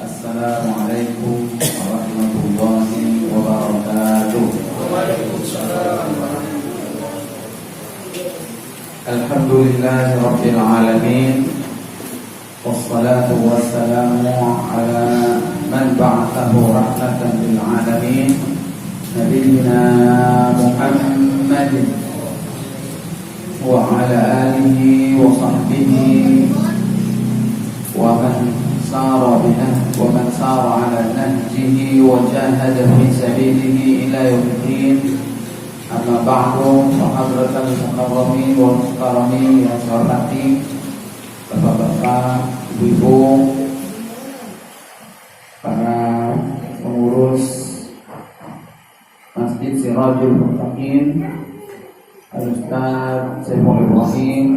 Assalamualaikum warahmatullahi wabarakatuh. Alhamdulillahi rabbil alamin. Wassalatu wassalamu ala man ba'athahu rahmatan lil alamin, nabiyyina Muhammadin wa ala alihi wa sahbihi wa man sara ala nahjihi wa jahada fi sabilihi ila yaumiddin. Amma ba'du, fa hadratal mukarramin wal mukaramin yang saya hormati bapak-bapak, ibu-ibu, para pengurus Masjid Sirajul Muttaqin, Al-Ustaz Saiful Ibrahim,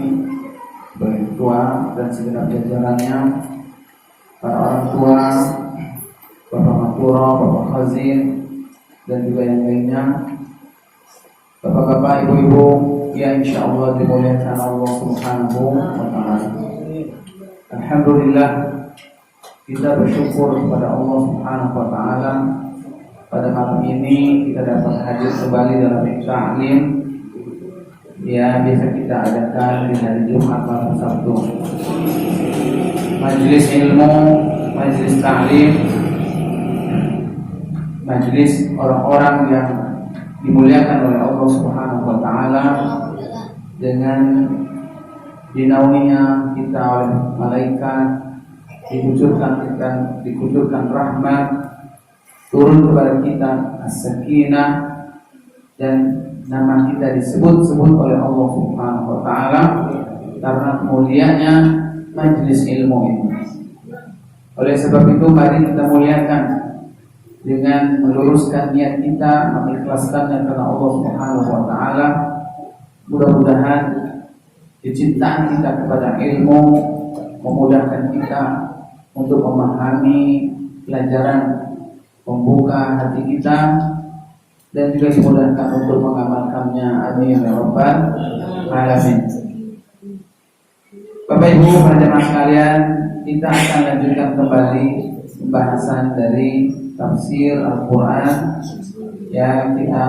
Ketua dan segenap jajarannya, para orang tua, Bapak Matura, Bapak Khazin, dan juga yang lainnya, Bapak-bapak, ibu-ibu yang insyaallah dimuliakan Allah Subhanahu wa taala. Alhamdulillah, kita bersyukur kepada Allah Subhanahu wa taala pada malam ini kita dapat hadir kembali dalam ta'lim yang biasa kita adakan di hari Jumat malam Sabtu. Majelis ilmu, majelis ta'lim, majelis orang-orang yang dimuliakan oleh Allah Subhanahu wa taala, dengan dinaunginya kita oleh malaikat, dikucurkan rahmat turun kepada kita, as-sakinah, dan nama kita disebut-sebut oleh Allah Subhanahu wa taala karena kemuliaannya majelis ilmu ini. Oleh sebab itu mari kita muliakan dengan meluruskan niat kita, mengikhlaskannya karena Allah Subhanahu wa taala. Mudah-mudahan kecintaan kita kepada ilmu memudahkan kita untuk memahami pelajaran, membuka hati kita, dan juga dimudahkan untuk mengamalkannya. Amin ya rabbal alamin. Bapak Ibu, para jemaah sekalian, kita akan lanjutkan kembali pembahasan dari tafsir Al-Quran yang kita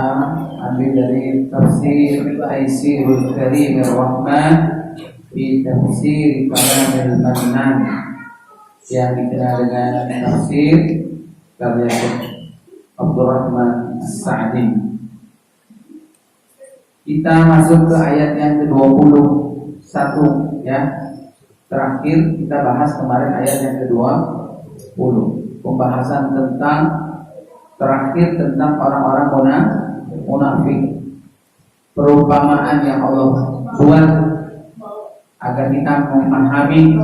ambil dari tafsir Taisirul Karim Ar-Rahman di tafsir Kalamil Mannan yang dikenal dengan tafsir karya Abdurrahman As-Sa'di. Kita masuk ke ayat yang ke-21 ya. Terakhir kita bahas kemarin ayat yang ke-20, pembahasan terakhir tentang orang-orang munafik. Perumpamaan yang Allah buat agar kita memahami,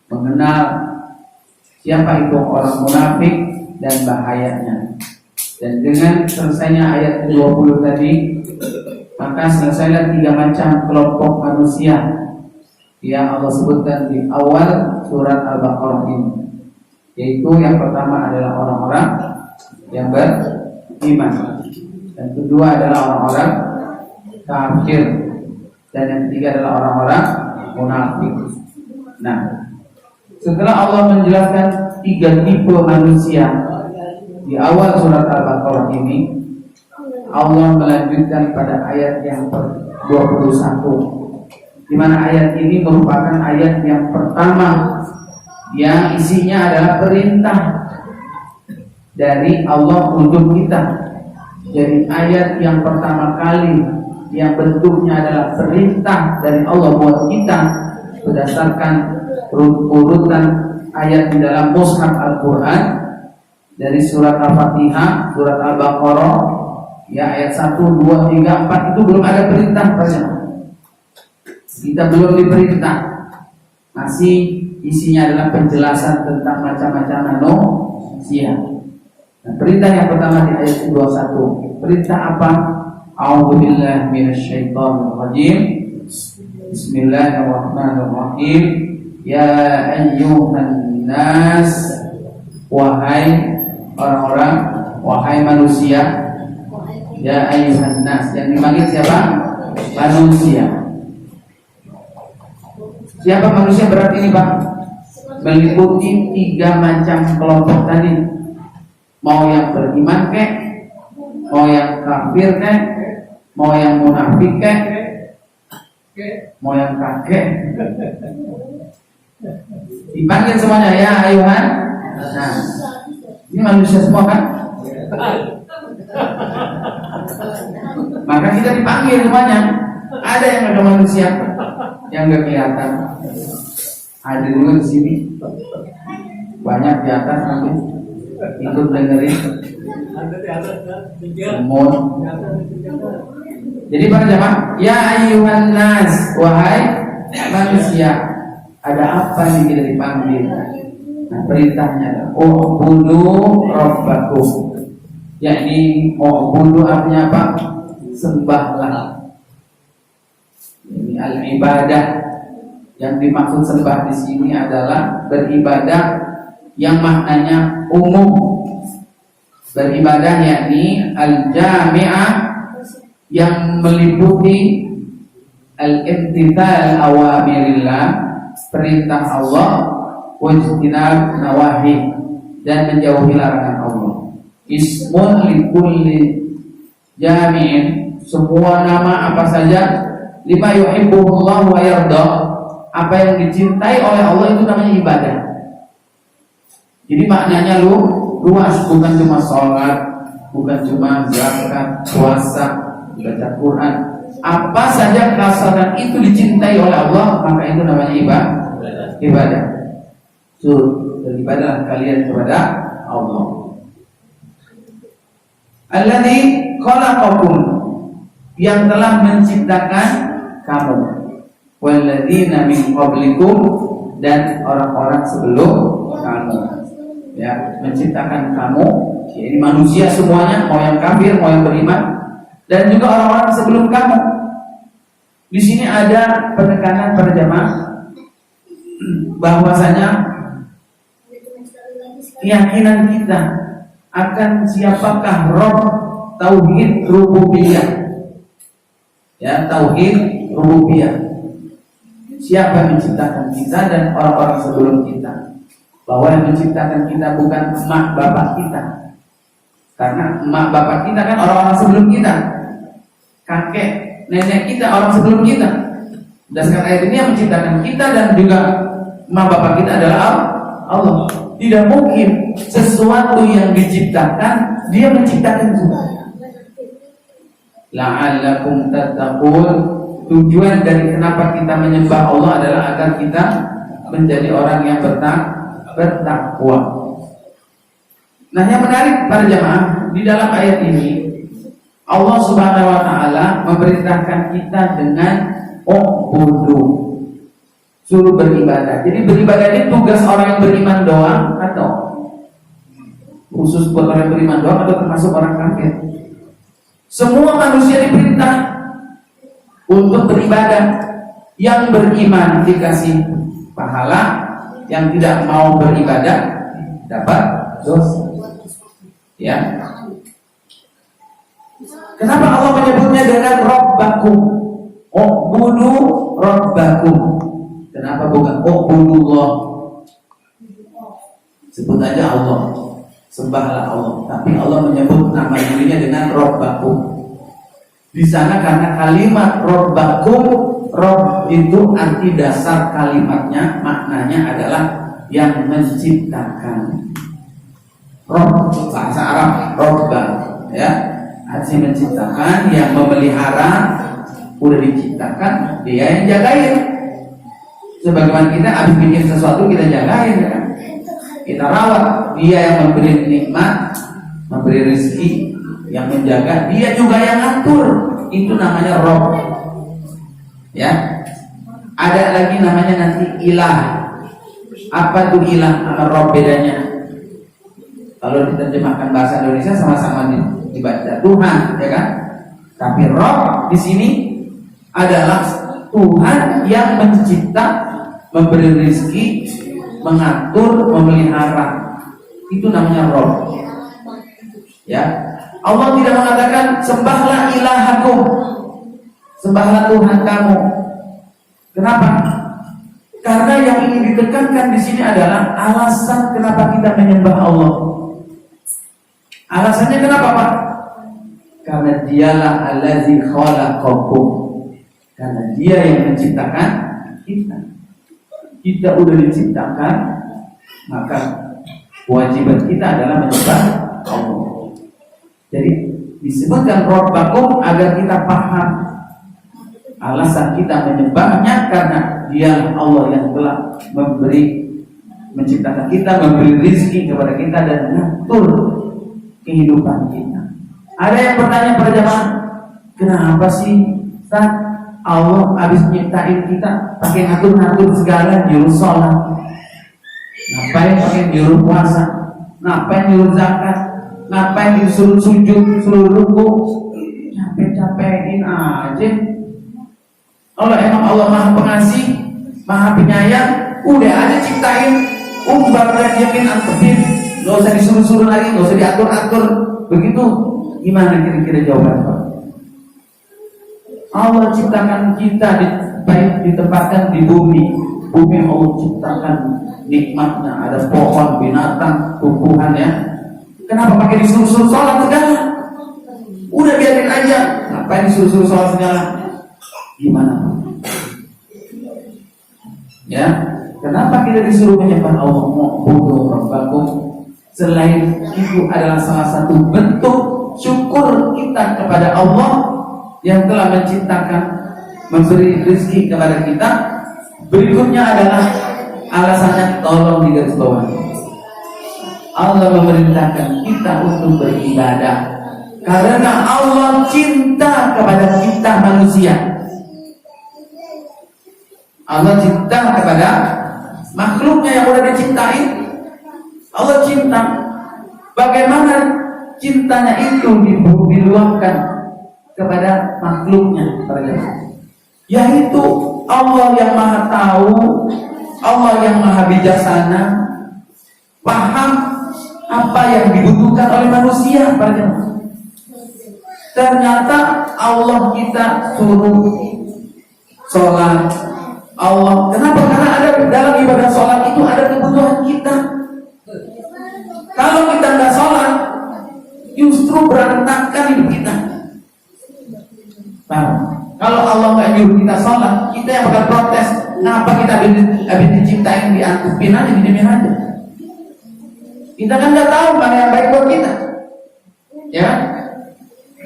mengenal siapa itu orang munafik dan bahayanya. Dan dengan selesainya ayat 20 tadi, maka selesailah 3 macam kelompok manusia yang Allah sebutkan di awal surat Al-Baqarah ini. Yaitu yang pertama adalah orang-orang yang beriman, dan kedua adalah orang-orang kafir, dan yang ketiga adalah orang-orang munafik. Nah, setelah Allah menjelaskan 3 tipe manusia di awal surat Al-Baqarah ini, Allah melanjutkan pada ayat yang ke-21, di mana ayat ini merupakan ayat yang pertama yang isinya adalah perintah dari Allah untuk kita. Jadi ayat yang pertama kali yang bentuknya adalah perintah dari Allah buat kita berdasarkan urutan ayat di dalam mushaf Al-Quran, dari surat Al-Fatihah, surat Al-Baqarah ya, ayat 1, 2, 3, 4 itu belum ada perintah saja. Kita belum diperintah, masih isinya adalah penjelasan tentang macam-macam manusia. Nah, perintah yang pertama di ayat 21, perintah apa? A'udzubillahi minasyaitonir rajim. Bismillahirrahmanirrahim. Ya ayyuhan nas, wahai orang-orang, wahai manusia. Ya ayyuhan nas, yang dipanggil siapa? Manusia. Siapa manusia berarti ini, Pak? meliputi 3 macam kelompok tadi. Mau yang beriman kek, mau yang kafir kek, mau yang munafik kek, mau yang kakek. Dipanggil semuanya ya ayuhan. Nah, ini manusia semua kan? Maka kita dipanggil semuanya. Ada yang ada manusia yang nggak kelihatan. Ada juga di sini. Banyak di atas nanti ikut dengerin. Semut. Jadi para jamaah, ya ayuhan nas, wahai manusia, ada apa nih kita dipanggil? Nah, perintahnya adalah u'budu rabbakum. Yakni u'budu artinya apa? Sembahlah. Ini al-ibadah. Yang dimaksud sembah di sini adalah beribadah yang maknanya umum. Beribadah yakni al-jami'ah, yang meliputi al-imtithal awamirillah, perintah Allah, wajtinab nawahi, dan menjauhi larangan Allah. Ismun likulli jami'in, semua nama apa saja, lima yuhibbuhullah wa yarda, apa yang dicintai oleh Allah itu namanya ibadah. Jadi maknanya luas, bukan cuma sholat, bukan cuma zakat, puasa, baca Quran. Apa saja kesalahan itu dicintai oleh Allah, maka itu namanya ibadah. So, beribadah kalian kepada Allah. Alladzi khalaqakum, yang telah menciptakan kamu, walladzina min qablikum, dan orang-orang sebelum kamu. Ya, menciptakan kamu, ini manusia semuanya, mau yang kafir, mau yang beriman, dan juga orang-orang sebelum kamu. Di sini ada penekanan pada jamaah bahwasanya keyakinan kita akan siapakah Rabb, tauhid rububiyah. Ya, tauhid rububiyah. Siapa yang menciptakan kita dan orang-orang sebelum kita. Bahwa yang menciptakan kita bukan emak bapak kita. Karena emak bapak kita kan orang-orang sebelum kita. Kakek, nenek kita orang sebelum kita. Berdasarkan ayat ini yang menciptakan kita dan juga emak bapak kita adalah Allah. Tidak mungkin sesuatu yang diciptakan dia menciptakan juga. La'allakum tattaqun, tujuan dari kenapa kita menyembah Allah adalah agar kita menjadi orang yang bertakwa. Nah, yang menarik para jamaah, di dalam ayat ini Allah Subhanahu wa taala memerintahkan kita dengan u'budu, suruh beribadah. Jadi beribadah ini tugas orang yang beriman doang atau khusus buat orang yang beriman doang atau termasuk orang kafir? Semua manusia diperintah untuk beribadah. Yang beriman dikasih pahala, yang tidak mau beribadah dapat dosa. Ya. Kenapa Allah menyebutnya dengan Rabbakum? U'budu Rabbakum. Kenapa bukan U'budullah? Sebut aja Allah, sembahlah Allah. Tapi Allah menyebut nama dirinya dengan Rabbakum. Di sana karena kalimat Rabbakum, Rabb itu arti dasar kalimatnya, maknanya adalah yang menciptakan. Rabb bahasa Arab, Rabba, ya, artinya menciptakan, yang memelihara. Udah diciptakan, dia yang jagain. Sebagaimana kita habis bikin sesuatu kita jagain, ya kan? Kita rawat. Dia yang memberi nikmat, memberi rezeki, yang menjaga, dia juga yang atur. Itu namanya Rabb. Ya. Ada lagi namanya nanti ilah. Apa tuh ilah sama Rabb bedanya? Kalau diterjemahkan bahasa Indonesia sama-sama dibaca Tuhan, ya kan? Tapi Rabb di sini adalah Tuhan yang mencipta, memberi rezeki, mengatur, memelihara. Itu namanya Rabb. Ya. Allah tidak mengatakan sembahlah ilahakum, sembahlah Tuhan kamu. Kenapa? Karena yang ingin ditekankan di sini adalah alasan kenapa kita menyembah Allah. Alasannya kenapa, Pak? Karena dialah allazi khalaqakum. Karena dia yang menciptakan kita. Kita udah diciptakan, maka kewajiban kita adalah menyembah Allah. Jadi disebutkan Rabbakum agar kita paham alasan kita menyembahnya, karena dialah Allah yang telah menciptakan kita, memberi rezeki kepada kita dan mengatur kehidupan kita. Ada yang bertanya pada jamaah, kenapa sih Ustaz, Allah habis nyiptain kita pakai ngatur-ngatur segala, nyuruh sholat, ngapain pakai nyuruh puasa, ngapain nyuruh zakat, ngapain disuruh sujud, suruh ruku, capek-capekin aja. Kalau emang Allah Maha Pengasih, Maha Penyayang, udah aja ciptain, umbar dan yakin antepin, gak usah disuruh-suruh lagi, gak usah diatur-atur. Begitu, gimana kira-kira jawaban Pak? Allah ciptakan kita ditempatkan di bumi. Bumi Allah ciptakan nikmatnya, ada pohon, binatang, tumbuhan ya. Kenapa pakai disuruh-suruh sholat segala? Udah biarin aja, ngapain disuruh-suruh sholat segala? Gimana? Ya, kenapa kita disuruh menyembah Allah? Mu'budu Rabbakum. Selain itu adalah salah satu bentuk syukur kita kepada Allah yang telah menciptakan, memberi rezeki kepada kita. Berikutnya adalah alasannya, tolong digarisbawahi. Allah memerintahkan kita untuk beribadah karena Allah cinta kepada kita manusia. Allah cinta kepada makhluknya yang udah dicintai. Allah cinta. Bagaimana cintanya itu diluapkan kepada makhluknya, yaitu Allah yang Maha Tahu, Allah yang Maha Bijaksana, paham apa yang dibutuhkan oleh manusia. Ternyata Allah kita suruh sholat. Allah, kenapa? Karena ada dalam ibadah sholat itu ada kebutuhan kita. Kalau kita nggak sholat, justru berantakan hidup kita. Nah, kalau Allah nggak nyuruh kita sholat, kita yang bakal protes. Kenapa kita habis diciptain diantepin aja, didimin aja? Kita kan nggak tahu mana yang baik buat kita, ya.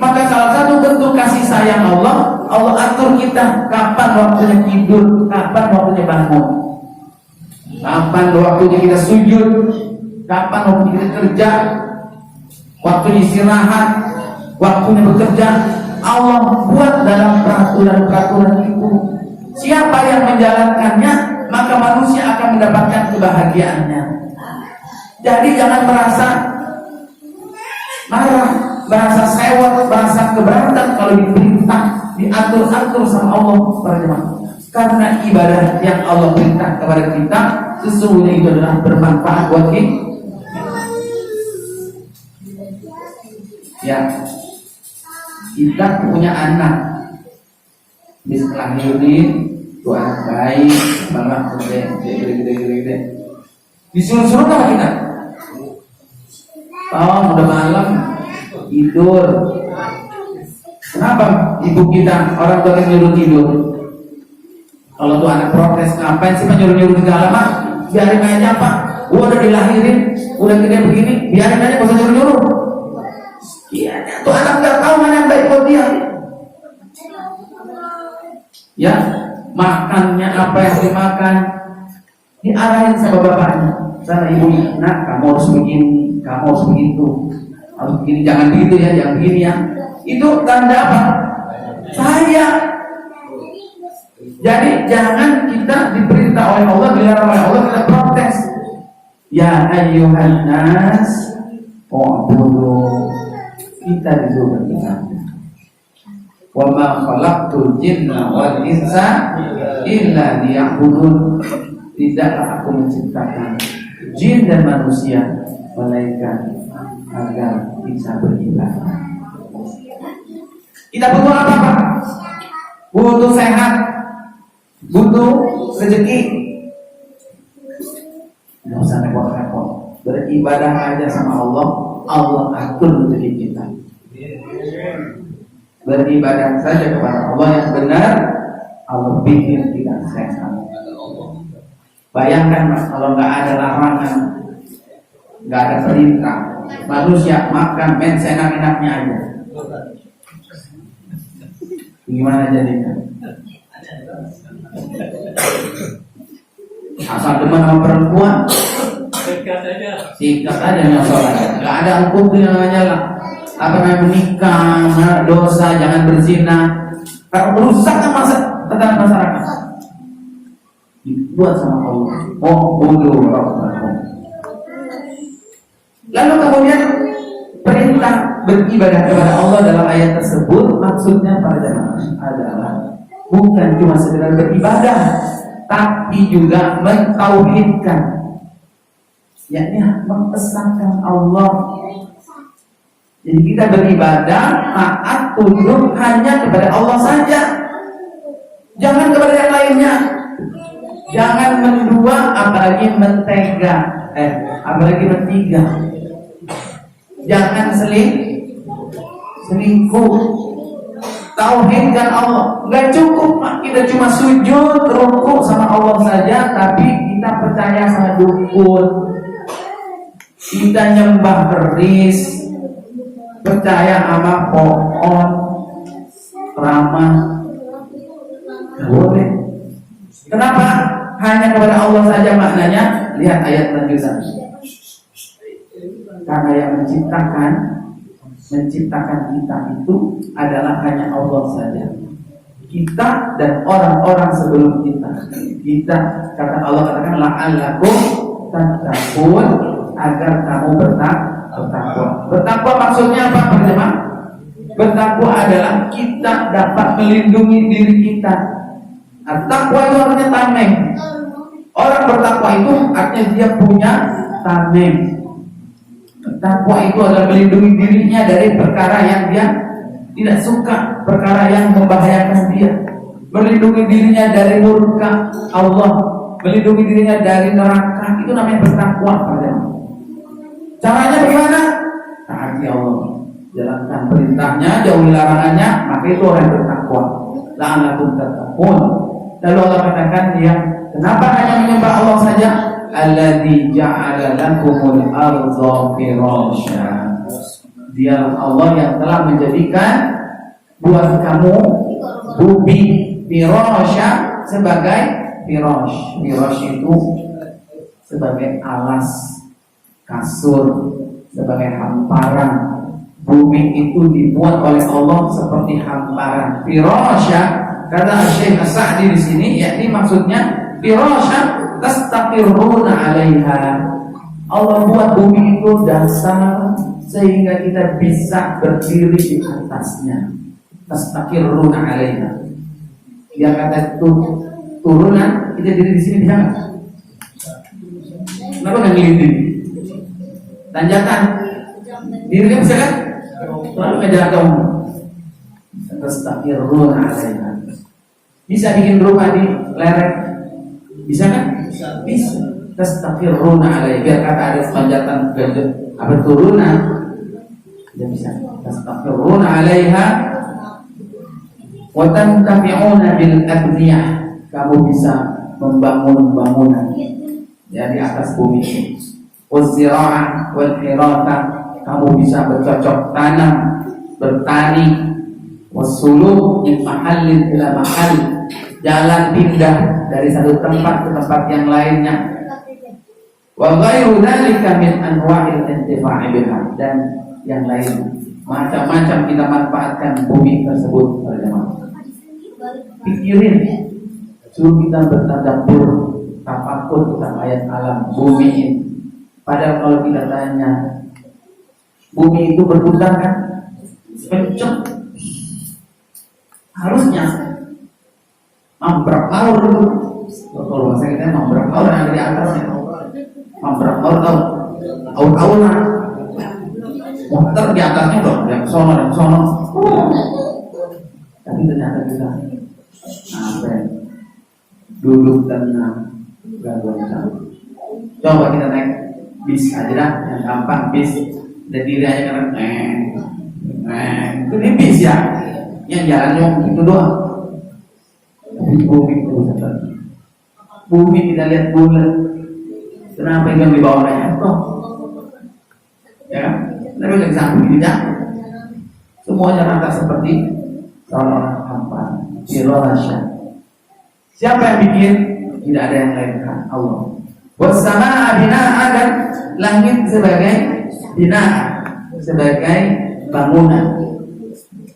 Maka salah satu bentuk kasih sayang Allah atur kita kapan waktunya tidur, kapan waktunya bangun, kapan waktunya kita sujud, kapan waktunya kita kerja, waktunya istirahat, waktunya bekerja. Allah buat dalam peraturan-peraturan itu. Siapa yang menjalankannya, maka manusia akan mendapatkan kebahagiaannya. Jadi jangan merasa marah, merasa sewot, merasa keberatan kalau diperintah, diatur-atur sama Allah. Karena ibadah yang Allah perintah kepada kita sesungguhnya itu adalah bermanfaat buat kita. Ya, kita punya anak, bisa lahirin, tuh anak baik, malah gede. Disuruh-suruh sama kita. Oh, udah malam tidur. Kenapa ibu kita, orang tua kita nyuruh tidur? Kalau tuh anak protes, ngapain sih nyuruh-nyuruh segala, Pak? Biarin aja, Pak. Gua udah dilahirin, udah gede begini, biarin aja, gak usah nyuruh-nyuruh. Iya, tuh anak nggak tahu mana yang baik buat dia. Ya, makannya apa yang dimakan diarahin sama bapaknya, sama ibunya. Nah, kamu harus begini, kamu harus begitu, harus begini, jangan begitu ya, jangan begini ya. Itu tanda apa? Saya. Jadi jangan kita diperintah oleh Allah, dilarang oleh Allah, kita protes. Ya ayyuhan nas, kita disuruh beribadah. Wa ma khalaqtul jinna wal insa illa liya'budun. Tidaklah aku menciptakan jin dan manusia melainkan agar bisa beribadah. Kita butuh apa, Pak? Butuh sehat, butuh rezeki, beribadah aja sama Allah, Allah atur rezeki kita. Beribadah saja kepada Allah yang benar, Allah bikin kita sehat. Bayangkan Mas, kalau nggak ada larangan, nggak ada perintah, manusia makan main seenak-enaknya aja, gimana jadinya? Asal demen sama perempuan, sikat aja nyosor aja, nggak ada hukum yang namanya lah. Apa namanya menikah, dosa, jangan berzina, kalau merusak masa tentang masyarakat. Dibuat sama Allah. Oh, bodoh. Lalu kemudian perintah beribadah kepada Allah dalam ayat tersebut maksudnya para jemaah adalah bukan cuma sekedar beribadah, tapi juga mentauhidkan, yakni mengesahkan Allah. Jadi kita beribadah, taat, tunduk hanya kepada Allah saja, jangan kepada yang lainnya. Jangan mendua, apalagi mentega, apalagi mentiga. Jangan selingkuh. Tauhidkan Allah. Gak cukup kita cuma sujud, rukuk sama Allah saja, tapi kita percaya sama dukun, kita nyembah keris, percaya sama pohon, ramah. Boleh. Kenapa? Hanya kepada Allah saja maknanya. Lihat ayat lanjutan. Karena yang menciptakan kita itu adalah hanya Allah saja. Kita dan orang-orang sebelum kita kata Allah, katakan la'allakum tattaqun, agar kamu bertakwa. Bertakwa maksudnya apa, teman-teman? Bertakwa adalah kita dapat melindungi diri kita. Takwa itu artinya tameng. Orang bertakwa itu artinya dia punya tameng. Takwa itu adalah melindungi dirinya dari perkara yang dia tidak suka, perkara yang membahayakan dia. Melindungi dirinya dari murka Allah, melindungi dirinya dari neraka. Itu namanya bertakwa. Caranya bagaimana? Taati Allah, jalankan perintahnya, jauhi larangannya, maka itu orang yang bertakwa. La'allakum tattaqun. Lalu Allah katakan dia, kenapa hanya menyembah Allah saja? Alladzi ja'ala lakumul ardha firasya. Dia Allah yang telah menjadikan buat kamu bumi firasya sebagai firash. Firash itu sebagai alas, kasur, sebagai hamparan. Bumi itu dibuat oleh Allah seperti hamparan. Firasya, kata Syekh As-Sa'di di sini, yakni maksudnya firasya tastaqirruna 'alaiha. Allah buat bumi itu dasar sehingga kita bisa berdiri di atasnya. Tastaqirruna 'alaiha. Dia kata itu turunan, kita diri di sini bisa nggak? Kenapa nggak ngelinding? Tanjakan, dirinya bisa kan? Lalu ngejatuh. Tastaqirruna 'alaiha. Bisa bikin rumah di lereng? Bisa kan? Bisa. Tastaqirruna 'alaiha. Biar kata ada tanjakan apa turunan, dia bisa. Tastaqirruna 'alaiha wa tantafi'una bil abniyah. Kamu bisa membangun bangunan ya di atas bumi ini. Waz-zira'ah wal hirata, kamu bisa bercocok tanam, bertani. Was-suluk min mahallin ila mahall, jalan pindah dari satu tempat ke tempat yang lainnya. Wa ghairu dzalika min anwa'il intifa'i biha, dan yang lain macam-macam kita manfaatkan bumi tersebut. Pikirin, suruh kita bertadabbur, tafakur tentang ayat alam bumi ini. Padahal kalau kita tanya, bumi itu berputar kan? Kenceng. Harusnya mambrak laur dulu. Kalau bahasa kita mambrak laur yang ada di atasnya. Mambrak laur tahu-tahuan. Motor di atasnya dong, yang sono dan sono. Tapi ternyata kita duduk tenang, gak goncang. Coba kita naik bis aja dah, yang gampang bis. Dan diri aja kan itu ini bis ya, yang jalan itu doang. Tapi bumi itu bumi kita lihat bulan, kenapa yang di bawahnya toh? Ya kan? Tapi nggak bisa tidak. Semuanya rata seperti seorang hamba. Sirasya. Siapa yang bikin? Tidak ada yang lain kan Allah. Wassamaa binaa, dan langit sebagai binaa, sebagai bangunan.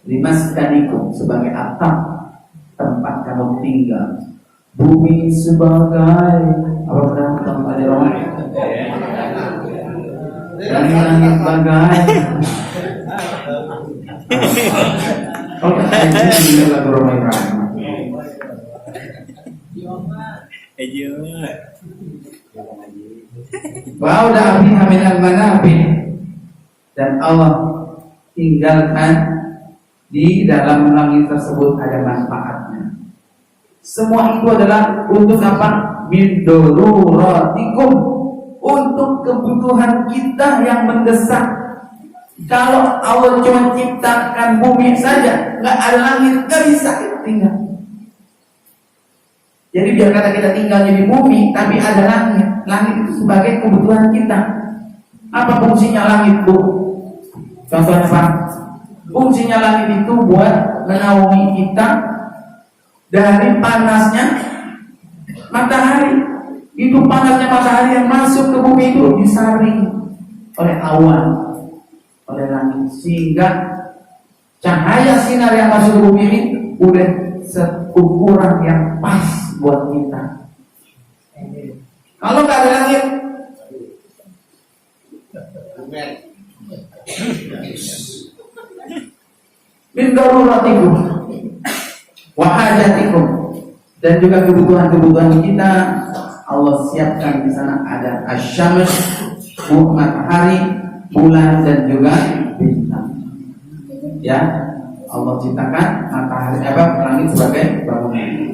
Limaskanikum, sebagai atap tempat kamu tinggal. Bumi sebagai apa tempat ada orang? Langit sebagai kalau ini lagu Romai Rahman. Ba'uda abiha minal manafi, dan Allah tinggalkan di dalam langit tersebut ada manfaatnya. Semua itu adalah untuk apa? Min daruratikum, untuk kebutuhan kita yang mendesak. Kalau Allah cuma ciptakan bumi saja, nggak ada langit, nggak bisa kita tinggal. Jadi biar kata kita tinggalnya di bumi, tapi ada langit. Langit itu sebagai kebutuhan kita. Apa fungsinya langit, Bu? Contohnya Pak, fungsinya langit itu buat menaungi kita dari panasnya matahari. Itu panasnya matahari yang masuk ke bumi itu disaring oleh awan, oleh langit, sehingga cahaya sinar yang masuk ke bumi ini udah seukuran yang pas buat kita. Kalau nggak ada langit, min daruratikum wa hajatikum, dan juga kebutuhan-kebutuhan kita Allah siapkan di sana. Ada asyams, matahari, bulan, dan juga bintang. Ya, Allah ciptakan matahari langit sebagai bangunan.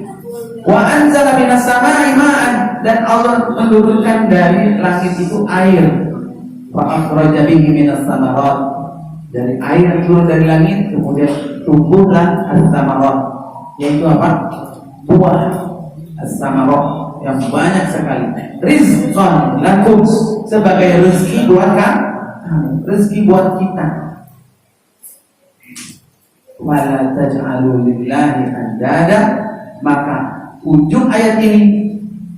Wa anzala minas samaa'i ma'an, dan Allah menurunkan dari langit itu air. Wa akhraja bihi minas samarat, dari air yang turun dari langit kemudian tumbuhlah as-samarat, yaitu apa? Buah as-samarat yang banyak sekali. Rizqan lakum, sebagai rezeki buat rezeki buat kita. Wala taj'alu lillahi andada, maka ujung ayat ini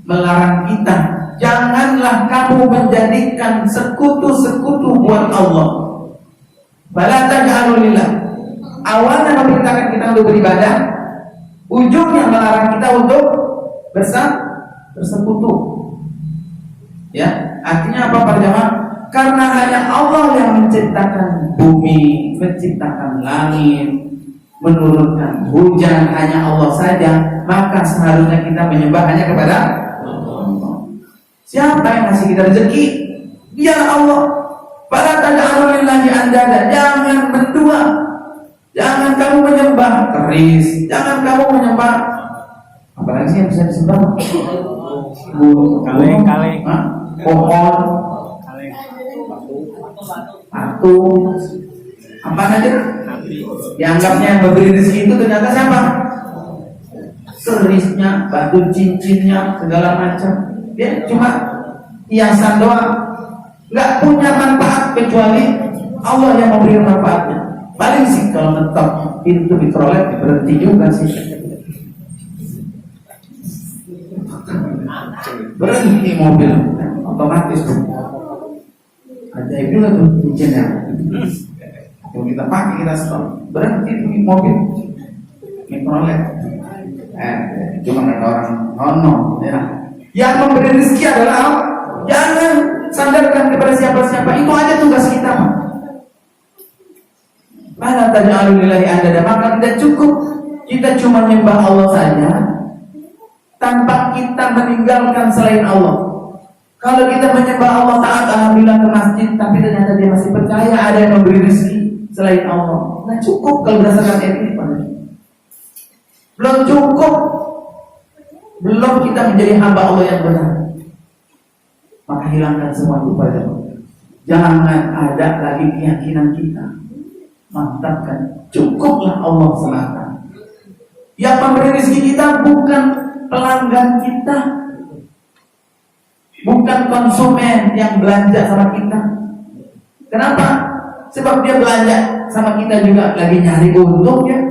melarang kita, janganlah kamu menjadikan sekutu-sekutu buat Allah. Wala taj'alu lillah, awalnya memerintahkan kita untuk beribadah, ujungnya melarang kita untuk bersekutu. Ya, artinya apa para jamaah? Karena hanya Allah yang menciptakan bumi, menciptakan langit, menurunkan hujan, hanya Allah saja, maka seharusnya kita menyembah hanya kepada Allah. Siapa yang ngasih kita rezeki? Dia Allah. Para taj'alu lillahi andada, jangan berdua, jangan kamu menyembah keris, jangan kamu menyembah apalagi sih yang bisa disembah? Kaleng, pohon, batu, apa saja dianggapnya yang memberi rezeki itu ternyata siapa? Kerisnya, batu cincinnya, segala macam. Dia cuma hiasan doang, nggak punya manfaat kecuali Allah yang memberi manfaatnya. Paling sih kalau mentok pintu mikrolet berhenti juga sih, berhenti mobil otomatis tuh. Ajaib juga tuh cincinnya. Kalau kita pakai, kita stop, berhenti tuh mobil mikrolet. Cuma kata orang nono ya. Yang memberi rezeki adalah Allah. Jangan sandarkan kepada siapa-siapa. Itu aja tugas kita. Mana taj'alu lillahi andada, maka tidak cukup kita cuma menyembah Allah saja tanpa kita meninggalkan selain Allah. Kalau kita menyembah Allah taat, alhamdulillah ke masjid, tapi ternyata dia masih percaya ada yang memberi rezeki selain Allah. Nah cukup kalau berdasarkan ayat ini, Pak. Belum cukup, belum kita menjadi hamba Allah yang benar. maka hilangkan semua itu padamu. Jangan ada lagi keyakinan kita. Mantapkan, cukuplah Allah semata. Yang memberi rezeki kita bukan pelanggan kita, bukan konsumen yang belanja sama kita. Kenapa? Sebab dia belanja sama kita juga lagi nyari untung ya.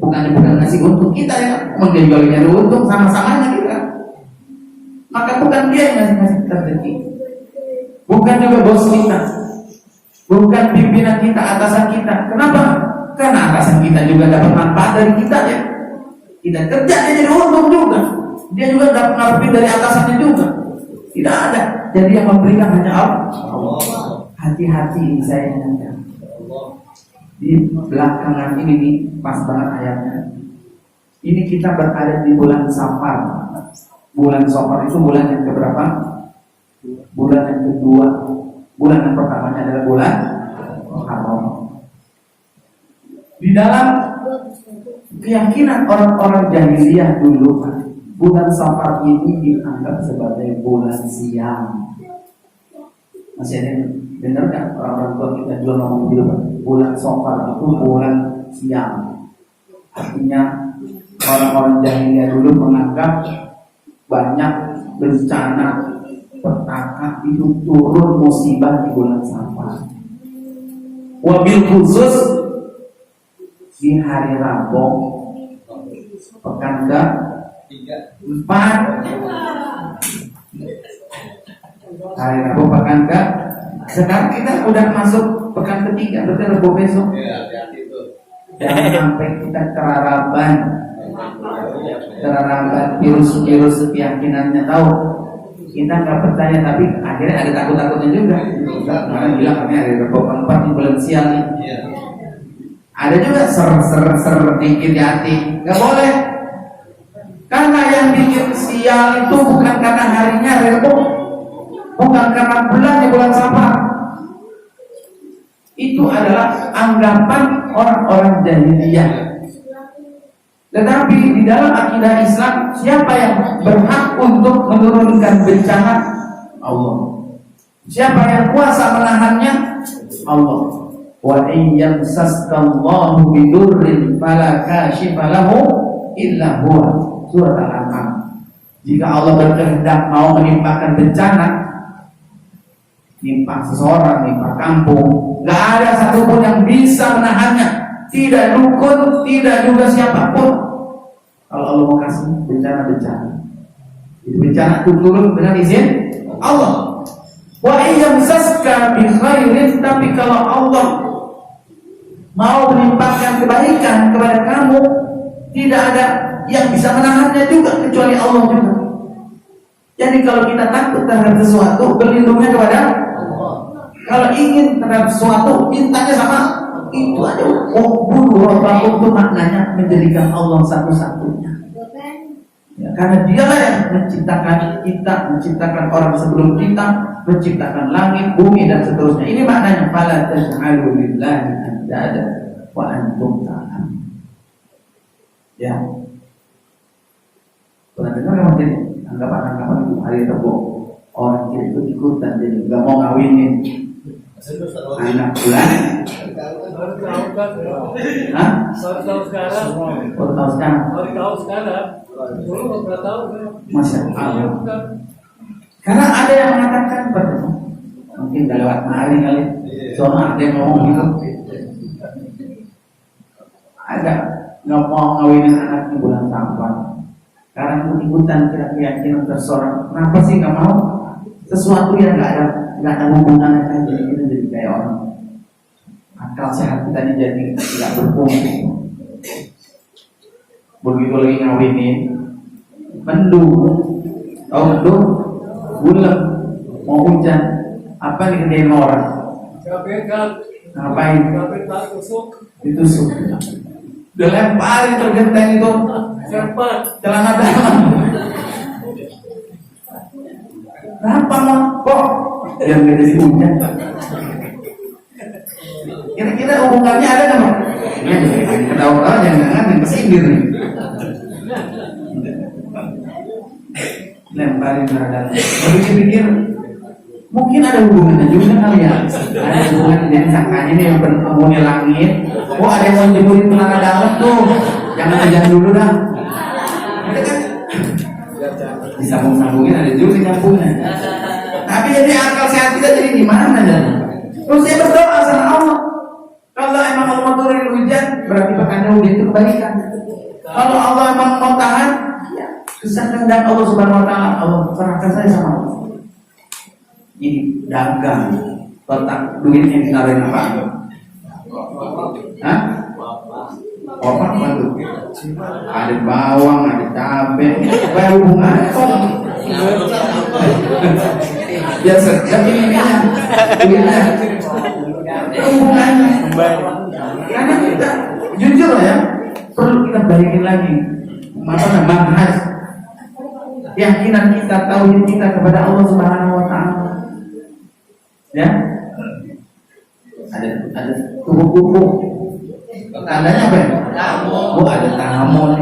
Bukan ngasih untung kita ya, dia juga lagi nyari untung sama-samanya kita. Maka bukan dia yang ngasih kita rezeki, bukan juga bos kita, bukan pimpinan kita, atasan kita. Kenapa? Karena atasan kita juga dapat manfaat dari kita ya. Kita kerja dia jadi untung juga, dia juga dapat ngarepin dari atasannya juga. Tidak ada. Jadi yang memberikan hanya Allah. Hati-hati ini saya ingatkan. Di belakangan ini nih, pas banget ayatnya. Ini kita berada di bulan Safar. Bulan Safar itu bulan yang keberapa? Bulan yang kedua. Bulan yang pertamanya adalah bulan Haram. Di dalam keyakinan orang-orang jahiliyah dulu, bulan Safar ini dianggap sebagai bulan siam. Masih ada yang dengar kan orang-orang tua kita juga ngomong gitu, bulan Safar itu bulan siam. Artinya orang-orang jahiliyah dulu menganggap banyak bencana petaka itu turun musibah di bulan Safar. Wabil khusus di hari Rabu pekan ke-4, hari Rabu pekan ke, sekarang kita udah masuk pekan ke-3, berarti Rabu besok. Jangan sampai kita keraraban virus keyakinannya tahu. Kita nggak percaya, tapi akhirnya ada takut-takutnya juga. Karena bilang kami hari Rabu keempat di bulan siang nih. Ada juga ser dikit di hati. Nggak boleh. Karena yang bikin sial itu bukan karena harinya Rabu, bukan karena bulannya bulan Safar. Itu adalah anggapan orang-orang jahiliyah. Tetapi di dalam akidah Islam, siapa yang berhak untuk menurunkan bencana? Allah. Siapa yang kuasa menahannya? Allah. Wa in yamsaskallahu bidurrin fala kashifa lahu illa huwa. Surat Al-An'am. Jika Allah berkehendak mau menimpakan bencana, nimpa seseorang, nimpa kampung, gak ada satupun yang bisa menahannya. Tidak dukun, tidak juga siapapun. Kalau Allah mau kasih bencana-bencana, bencana itu turun dengan izin Allah. Wa iyamsaska bi khairin, tapi kalau Allah mau menimpakan kebaikan kepada kamu, tidak ada yang bisa menahannya juga kecuali Allah juga. Jadi kalau kita takut terhadap sesuatu, berlindungnya kepada Allah. Kalau ingin terhadap sesuatu, mintanya sama itu aja. Bunuh Rabbakum itu maknanya menjadikan Allah satu-satunya. Ya, karena dialah yang menciptakan kita, menciptakan orang sebelum kita, menciptakan langit, bumi dan seterusnya. Ini maknanya fala taj'alu lillahi andada wa antum ta'lamun. Ya. Pernah dengar nggak jadi anggapan-anggapan itu hari Rabu orang kira itu ikutan jadi nggak mau ngawinin anak bulan? Hah? Tahu sekarang. Tahu sekarang. Tahu sekarang. Dulu nggak tahu. Masya Allah. Karena ada yang mengatakan betul. Mungkin nggak lewat hari kali. Soalnya ada yang ngomong gitu. Ada nggak mau ngawinin anak di bulan Safar. Karena ikutan keyakinan seseorang. Kenapa sih nggak mau? Sesuatu yang nggak ada hubungannya kan jadi kayak orang. Akal sehat kita ini jadi tidak berfungsi. Begitu lagi ngawinin, mendung, tahu mendung, bulan, mau hujan, apa yang dikerjain orang? Ngapain? Ditusuk. Udah lemparin tergenteng itu. Celana dalam. Kenapa mah kok yang gak jadi hujan? Kira-kira hubungannya ada nggak? Ketawa-ketawa jangan yang kesindir nih. Lemparin celana dalam. Pikir-pikir Mungkin ada hubungannya juga kali ya. Ada hubungan, jadi sangkanya nih yang penghuni langit. Oh, ada yang mau jemurin tenaga dalam tuh. Jangan aja dulu dah. Ada kan? Disambung-sambungin ada juga nyambungnya. Tapi jadi akal sehat kita jadi gimana ya? Terus saya berdoa sama Allah. Kalau emang Allah turun hujan, berarti pekannya hujan itu kebaikan. Kalau Allah emang mau tahan, ya kesana dan Allah Subhanahu Wa Taala, Allah serahkan saya sama Allah. Ini dagang, letak duitnya ditaruhin apa? Hah? Opak apa tuh? Ada bawang, ada cabai, apa hubungannya kok? Biasa, tapi ini duitnya, hubungannya. Karena kita jujur ya, perlu kita balikin lagi. Masalah manhaj, keyakinan kita, tauhid kita kepada Allah Subhanahu Wa Taala. Ya, ada kupu-kupu. Tandanya apa ya? Oh, ada tamu.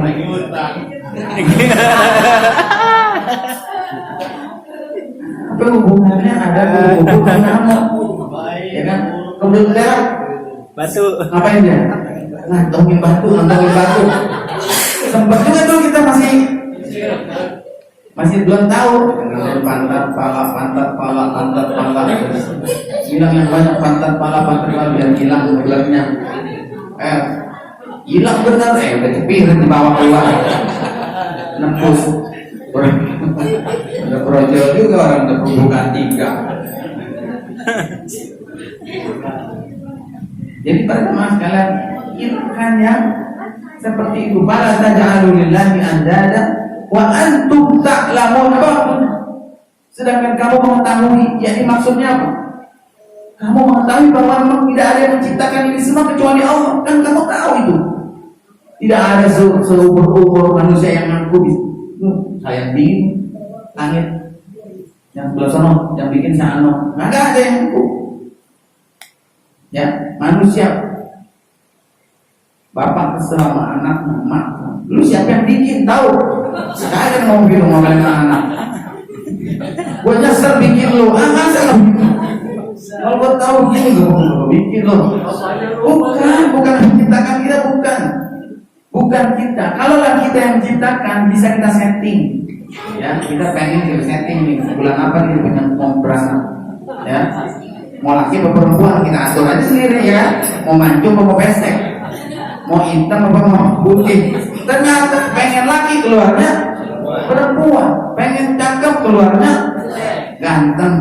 Apa hubungannya ada kupu-kupu dan tamu? Ya kan? Kemudian lewat batu. ngapain dia? Ngantongin batu. Sempat juga tuh kita masih belum tahu pantat pala bilang yang banyak pantat pala biar hilang ularnya hilang benar udah cepirin dibawa keluar nembus ada projol juga orang terbuka 3. Jadi pada teman sekalian ilmukan yang seperti itu. Bala taj'alu lillahi andada wa antum ta'lamun. Sedangkan kamu mengetahui, yakni maksudnya apa? Kamu mengetahui bahwa memang tidak ada yang menciptakan ini semua kecuali Allah. Kan kamu tahu itu. Tidak ada seumur manusia yang ngaku saya bikin langit yang sebelah sana, yang bikin sana. Nggak ada yang ngaku. Ya, manusia. Bapak kesel sama anak, mak. Lu siapa yang bikin? Tahu? Sekarang mau bikin ngomelin anak. Gue nyesel bikin lu. Masa lu? Kalau gue tahu gini gue bikin lu. Bukan menciptakan kita, bukan kita. Kalau lah kita yang menciptakan, bisa kita setting. Ya, kita pengen kita setting nih. Bulan apa kita punya mau beranak? Ya, mau laki atau perempuan kita atur aja sendiri ya. Mau mancung atau mau pesek, mau hitam apa mau putih. Ternyata pengen laki keluarnya perempuan, pengen cakep keluarnya ganteng.